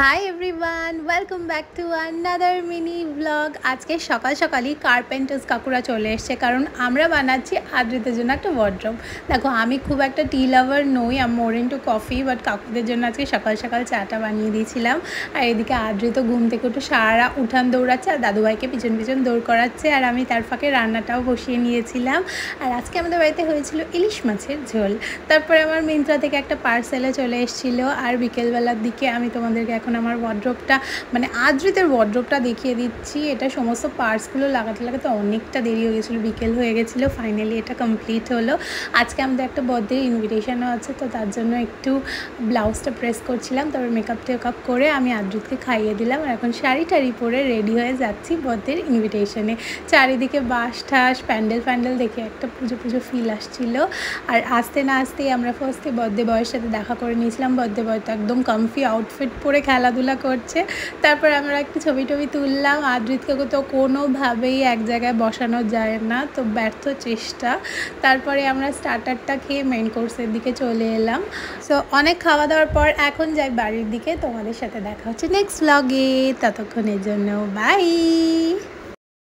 Hi everyone, welcome back to another mini blog. আজকে সকাল সকালই কার্পেন্টার্স কাকুরা চলে এসছে, কারণ আমরা বানাচ্ছি আদ্রিতের জন্য একটা ওয়ার্ড্রোব। দেখো, আমি খুব একটা টি লাভার নই, আমি মোর ইনটু কফি, বাট কাকুদের জন্য আজকে সকাল সকাল চাটা বানিয়ে দিয়েছিলাম। আর এদিকে আদ্রিত ঘুম থেকে একটু সারা উঠান দৌড়াচ্ছে, আর দাদুভাইকে পিছন পিছন দৌড় করাচ্ছে, আর আমি তার ফাঁকে রান্নাটাও বসিয়ে নিয়েছিলাম। আর আজকে আমাদের বাড়িতে হয়েছিল ইলিশ মাছের ঝোল। তারপরে আমার মিন্ত্রা থেকে একটা পার্সেলে চলে এসেছিলো। আর বিকেলবেলার দিকে আমি তোমাদেরকে এখন আমার ওয়ার্ড্রোবটা, মানে আদ্রিতের ওয়ার্ড্রোবটা দেখিয়ে দিচ্ছি। এটা সমস্ত পার্টসগুলো লাগাতে লাগাতে অনেকটা দেরি হয়ে গেছিলো, বিকেল হয়ে গেছিলো। ফাইনালি এটা কমপ্লিট হলো। আজকে আমাদের একটা বার্থডে ইনভিটেশনও আছে, তো তার জন্য একটু ব্লাউজটা প্রেস করছিলাম। তারপর মেকআপ করে আমি আদ্রিতকে খাইয়ে দিলাম। আর এখন শাড়ি টাড়ি পরে রেডি হয়ে যাচ্ছি বার্থডের ইনভিটেশনে। চারিদিকে বাঁশ ঠাস প্যান্ডেল দেখে একটা পুজো পুজো ফিল আসছিলো। আর আসতে না আসতেই আমরা ফার্স্টে বার্থডে বয়ের সাথে দেখা করে নিয়েছিলাম। বার্থডে বয় তো একদম কমফি আউটফিট পরে খেলাধুলা করছে। তারপর আমরা একটু ছবি টবি তুললাম। আদ্রিতকে তো কোনোভাবেই এক জায়গায় বসানো যায় না, তো ব্যর্থ চেষ্টা। তারপরে আমরা স্টার্টারটা খেয়ে মেইন কোর্সের দিকে চলে এলাম। সো অনেক খাওয়া দাওয়ার পর এখন যাই বাড়ির দিকে। তোমাদের সাথে দেখা হচ্ছে নেক্সট ব্লগে, ততক্ষণের জন্য বাই।